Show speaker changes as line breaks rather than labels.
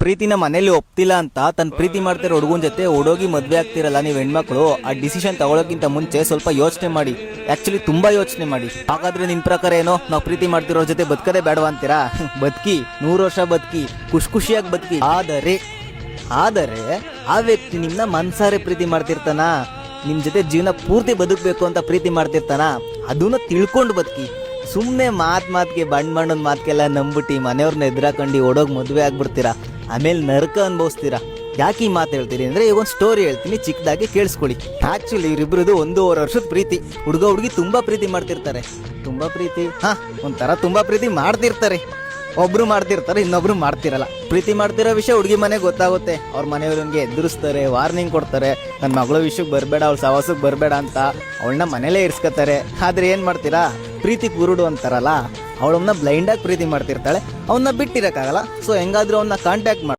ಪ್ರೀತಿನ ಮನೇಲಿ ಒಪ್ತಿಲ್ಲ ಅಂತ ತನ್ನ ಪ್ರೀತಿ ಮಾಡ್ತಿರೋ ಹುಡುಗನ ಜೊತೆ ಓಡೋಗಿ ಮದ್ವೆ ಆಗ್ತಿರಲ್ಲ ನೀವು ಹೆಣ್ಮಕ್ಳು, ಆ ಡಿಸಿಷನ್ ತಗೊಳಕ್ಕಿಂತ ಮುಂಚೆ ಸ್ವಲ್ಪ ಯೋಚನೆ ಮಾಡಿ. ಆಕ್ಚುಲಿ ತುಂಬಾ ಯೋಚನೆ ಮಾಡಿ. ಹಾಗಾದ್ರೆ ನಿನ್ ಪ್ರಕಾರ ಏನೋ ನಾವು ಪ್ರೀತಿ ಮಾಡ್ತಿರೋ ಜೊತೆ ಬದುಕದೇ ಬೇಡವಾ ಅಂತೀರಾ? ಬದುಕಿ 100 ವರ್ಷ ಬದುಕಿ, ಖುಷಿಯಾಗಿ ಬದುಕಿ. ಆದರೆ ಆ ವ್ಯಕ್ತಿ ನಿಮ್ನ ಮನ್ಸಾರೆ ಪ್ರೀತಿ ಮಾಡ್ತಿರ್ತಾನ, ನಿಮ್ ಜೊತೆ ಜೀವನ ಪೂರ್ತಿ ಬದುಕಬೇಕು ಅಂತ ಪ್ರೀತಿ ಮಾಡ್ತಿರ್ತಾನ, ಅದನ್ನ ತಿಳ್ಕೊಂಡು ಬದುಕಿ. ಸುಮ್ಮನೆ ಮಾತಿಗೆ ಬಣ್ಣದ ಮಾತಿಗೆಲ್ಲ ನಂಬಿಟ್ಟು ಮನೆಯವ್ರನ್ನ ಎದುರಾಕೊಂಡು ಓಡೋಗಿ ಮದುವೆ ಆಗ್ಬಿಡ್ತೀರಾ, ಆಮೇಲೆ ನರಕ ಅನುಭವಿಸ್ತೀರಾ. ಯಾಕೆ ಈ ಮಾತು ಹೇಳ್ತೀರಿ ಅಂದ್ರೆ, ಈಗ ಒಂದು ಸ್ಟೋರಿ ಹೇಳ್ತೀನಿ, ಚಿಕ್ಕದಾಗಿ ಕೇಳಿಸ್ಕೊಳ್ಳಿ. ಆಕ್ಚುಲಿ ಇವರಿಬ್ರದ್ದು 1.5 ವರ್ಷದ ಪ್ರೀತಿ. ಹುಡುಗಿ ತುಂಬಾ ಪ್ರೀತಿ ಮಾಡ್ತಿರ್ತಾರೆ. ತುಂಬಾ ಪ್ರೀತಿ ಮಾಡ್ತಿರ್ತಾರೆ. ಒಬ್ರು ಮಾಡ್ತಿರ್ತಾರೆ, ಇನ್ನೊಬ್ರು ಮಾಡ್ತಿರಲ್ಲ. ಪ್ರೀತಿ ಮಾಡ್ತಿರೋ ವಿಷಯ ಹುಡುಗಿ ಮನೆಗೆ ಗೊತ್ತಾಗುತ್ತೆ. ಅವ್ರ ಮನೆಯವ್ರಿಗೆ ಎದುರಿಸ್ತಾರೆ, ವಾರ್ನಿಂಗ್ ಕೊಡ್ತಾರೆ, ನನ್ನ ಮಗಳ ವಿಷಯಕ್ಕೆ ಬರಬೇಡ, ಅವಳ ಸವಾಸಕ್ಕೆ ಬರಬೇಡ ಅಂತ ಅವಳನ್ನ ಮನೇಲೇ ಇರಿಸ್ಕೊತಾರೆ. ಆದ್ರೆ ಏನ್ ಮಾಡ್ತೀರಾ, ಪ್ರೀತಿ ಕುರುಡು ಅಂತಾರಲ್ಲ, ಅವಳನ್ನ ಬ್ಲೈಂಡ್ ಆಗಿ ಪ್ರೀತಿ ಮಾಡ್ತಿರ್ತಾಳೆ, ಅವನ್ನ ಬಿಟ್ಟಿರಕ್ಕಾಗಲ್ಲ. ಸೊ ಹೆಂಗಾದ್ರೂ ಅವನ್ನ ಕಾಂಟ್ಯಾಕ್ಟ್ ಮಾಡಿ